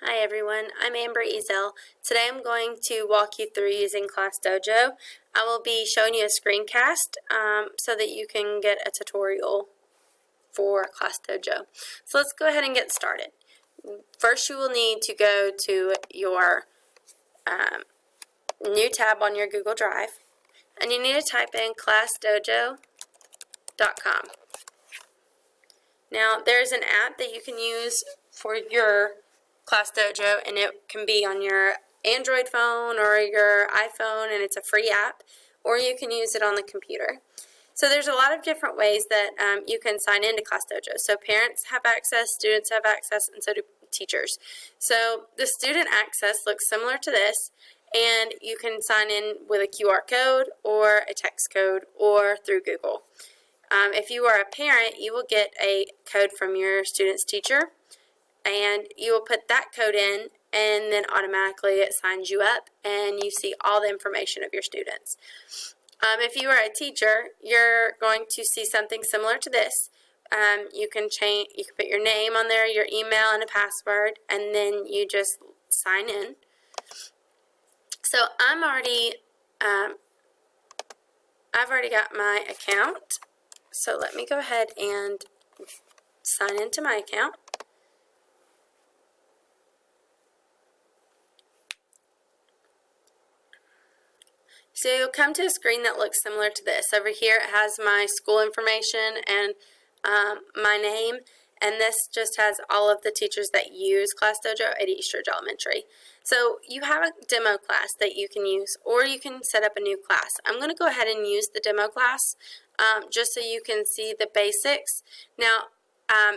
Hi everyone, I'm Amber Ezel. Today I'm going to walk you through using ClassDojo. I will be showing you a screencast so that you can get a tutorial for ClassDojo. So let's go ahead and get started. First you will need to go to your new tab on your Google Drive, and you need to type in classdojo.com. Now there's an app that you can use for your ClassDojo, and it can be on your Android phone or your iPhone, and it's a free app, or you can use it on the computer. So there's a lot of different ways that you can sign into ClassDojo. So parents have access, students have access, and so do teachers. So the student access looks similar to this, and you can sign in with a QR code or a text code or through Google. If you are a parent, you will get a code from your student's teacher, and you will put that code in, and then automatically it signs you up and you see all the information of your students. If you are a teacher, you're going to see something similar to this. You can put your name on there, your email, and a password, and then you just sign in. So I've already got my account. So let me go ahead and sign into my account. So you'll come to a screen that looks similar to this. Over here it has my school information and my name, and this just has all of the teachers that use ClassDojo at Eastridge Elementary. So you have a demo class that you can use, or you can set up a new class. I'm going to go ahead and use the demo class just so you can see the basics. Now,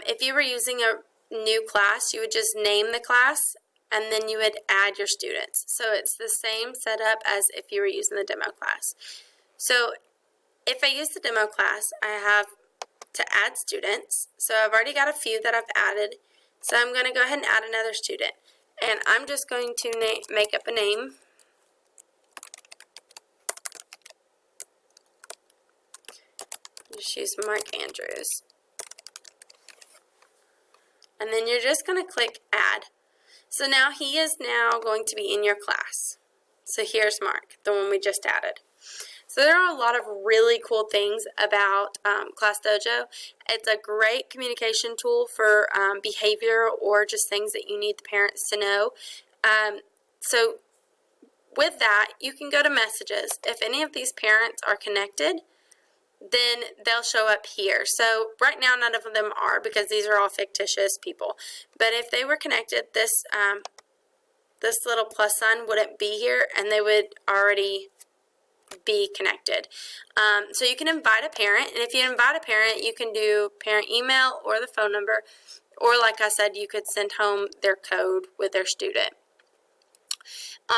if you were using a new class, you would just name the class and then you would add your students. So it's the same setup as if you were using the demo class. So if I use the demo class, I have to add students. So I've already got a few that I've added. So I'm going to go ahead and add another student. And I'm just going to make up a name. Just use Mark Andrews. And then you're just going to click add. So now he is now going to be in your class. So here's Mark, the one we just added. So there are a lot of really cool things about ClassDojo. It's a great communication tool for behavior or just things that you need the parents to know. So with that, you can go to messages. If any of these parents are connected, then they'll show up here. So right now none of them are because these are all fictitious people. But if they were connected, this little plus sign wouldn't be here and they would already be connected. So you can invite a parent, and if you invite a parent, you can do parent email or the phone number, or like I said, you could send home their code with their student.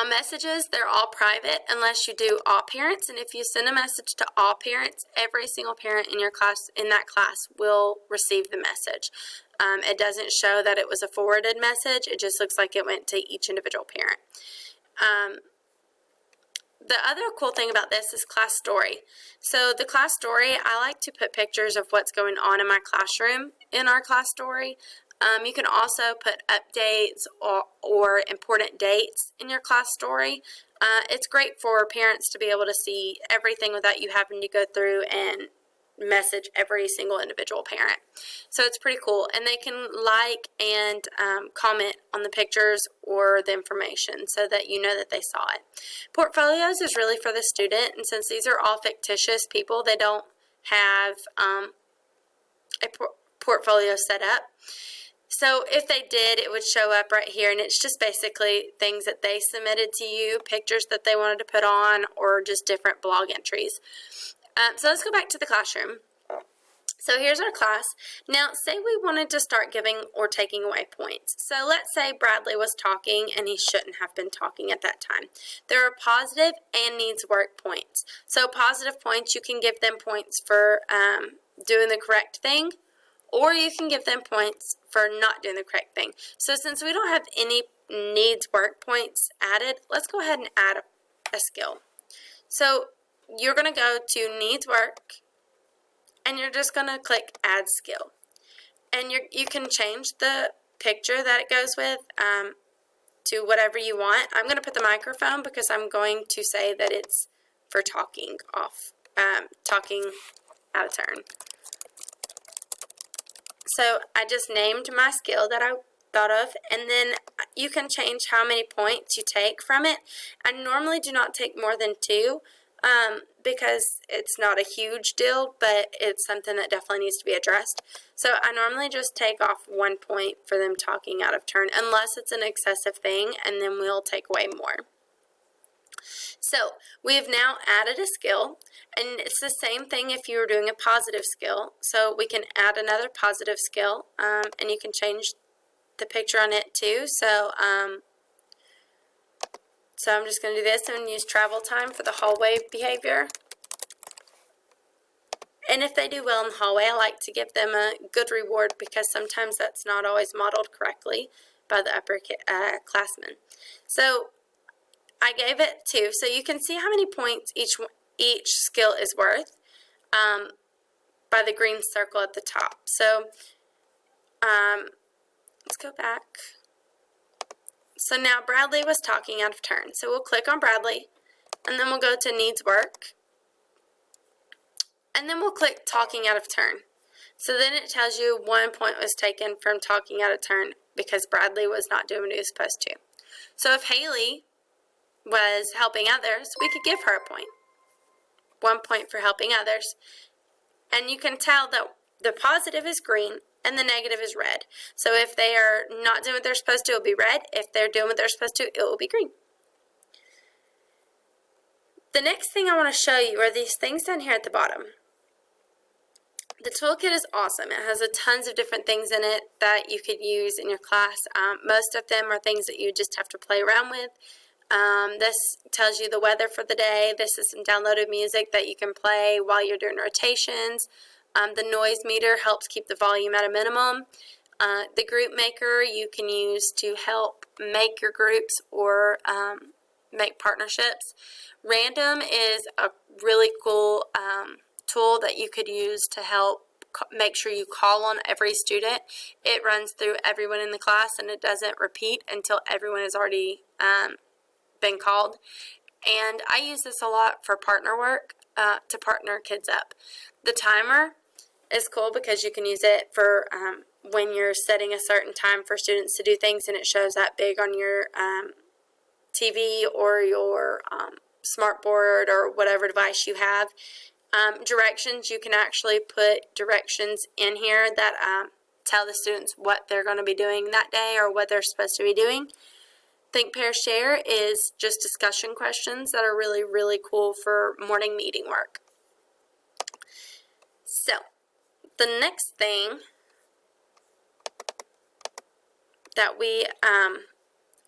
Messages, they're all private unless you do all parents, and if you send a message to all parents, every single parent in your class, in that class, will receive the message. It doesn't show that it was a forwarded message, it just looks like it went to each individual parent. The other cool thing about this is class story. So the class story, I like to put pictures of what's going on in my classroom in our class story. You can also put updates or important dates in your class story. It's great for parents to be able to see everything without you having to go through and message every single individual parent. So it's pretty cool, and they can like and comment on the pictures or the information so that you know that they saw it. Portfolios is really for the student, and since these are all fictitious people, they don't have a portfolio set up. So if they did, it would show up right here, and it's just basically things that they submitted to you, pictures that they wanted to put on, or just different blog entries. So let's go back to the classroom. So here's our class. Now say we wanted to start giving or taking away points. So let's say Bradley was talking and he shouldn't have been talking at that time. There are positive and needs work points. So positive points, you can give them points for doing the correct thing, or you can give them points for not doing the correct thing. So since we don't have any needs work points added, let's go ahead and add a skill. So you're going to go to needs work, and you're just going to click add skill. And you can change the picture that it goes with. to whatever you want. I'm going to put the microphone because I'm going to say that it's for talking talking out of turn. So I just named my skill that I thought of, and then you can change how many points you take from it. I normally do not take more than 2 because it's not a huge deal, but it's something that definitely needs to be addressed. So I normally just take off 1 point for them talking out of turn, unless it's an excessive thing, and then we'll take away more. So we have now added a skill, and it's the same thing if you were doing a positive skill. So we can add another positive skill, and you can change the picture on it too. So I'm just going to do this and use travel time for the hallway behavior. And if they do well in the hallway, I like to give them a good reward because sometimes that's not always modeled correctly by the upperclassmen. So I gave it 2, so you can see how many points each skill is worth by the green circle at the top. So let's go back. So now Bradley was talking out of turn. So we'll click on Bradley, and then we'll go to needs work, and then we'll click talking out of turn. So then it tells you 1 point was taken from talking out of turn because Bradley was not doing what he was supposed to. So if Haley was helping others, we could give her a point. 1 point for helping others. And you can tell that the positive is green and the negative is red. So if they are not doing what they're supposed to, it will be red. If they're doing what they're supposed to, it will be green. The next thing I want to show you are these things down here at the bottom. The toolkit is awesome. It has tons of different things in it that you could use in your class. Most of them are things that you just have to play around with. This tells you the weather for the day. This is some downloaded music that you can play while you're doing rotations. The noise meter helps keep the volume at a minimum. The group maker you can use to help make your groups or make partnerships. Random is a really cool tool that you could use to help make sure you call on every student. It runs through everyone in the class and it doesn't repeat until everyone has already been called. And I use this a lot for partner work to partner kids up. The timer is cool because you can use it for when you're setting a certain time for students to do things, and it shows that big on your TV or your smart board or whatever device you have. Directions, you can actually put directions in here that tell the students what they're going to be doing that day or what they're supposed to be doing. Think, Pair, Share is just discussion questions that are really, really cool for morning meeting work. So, the next thing that we are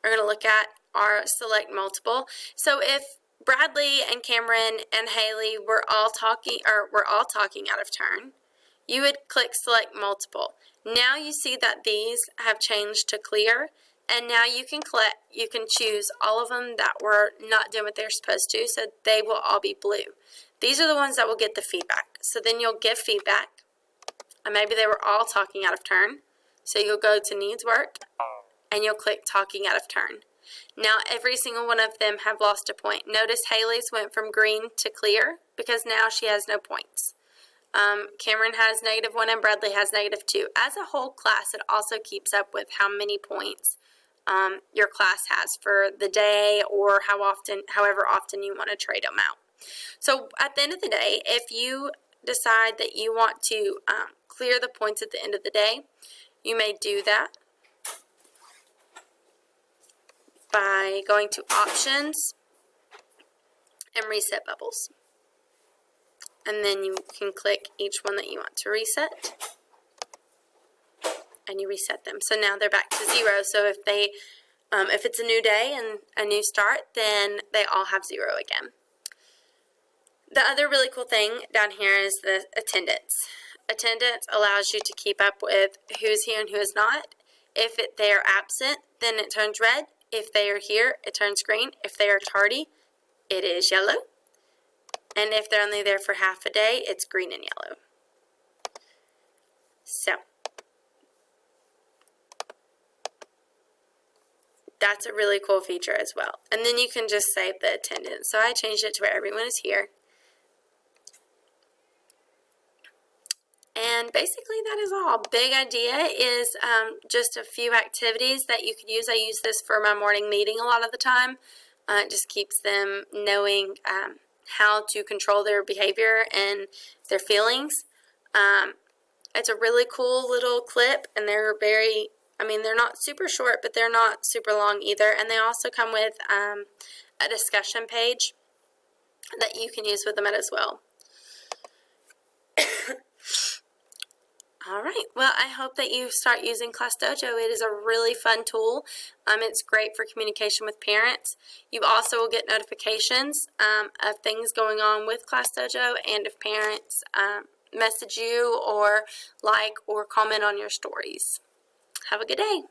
going to look at are select multiple. So if Bradley and Cameron and Haley were all talking out of turn, you would click select multiple. Now you see that these have changed to clear, and now you can choose all of them that were not doing what they're supposed to, so they will all be blue. These are the ones that will get the feedback. So then you'll give feedback, and maybe they were all talking out of turn. So you'll go to needs work, and you'll click talking out of turn. Now every single one of them have lost a point. Notice Haley's went from green to clear because now she has no points. Cameron has -1 and Bradley has -2. As a whole class, it also keeps up with how many points your class has for the day or however often you want to trade them out. So at the end of the day, if you decide that you want to clear the points at the end of the day, you may do that by going to options and reset bubbles. And then you can click each one that you want to reset, and you reset them. So now they're back to 0. So if it's a new day and a new start, then they all have 0 again. The other really cool thing down here is the attendance. Attendance allows you to keep up with who's here and who is not. If they are absent, then it turns red. If they are here, it turns green. If they are tardy, it is yellow. And if they're only there for half a day, it's green and yellow. So, that's a really cool feature as well. And then you can just save the attendance. So I changed it to where everyone is here. And basically that is all. Big idea is just a few activities that you could use. I use this for my morning meeting a lot of the time. It just keeps them knowing how to control their behavior and their feelings. It's a really cool little clip, and they're they're not super short, but they're not super long either. And they also come with a discussion page that you can use with them as well. All right, well, I hope that you start using ClassDojo. It is a really fun tool. It's great for communication with parents. You also will get notifications of things going on with ClassDojo, and if parents message you or like or comment on your stories. Have a good day.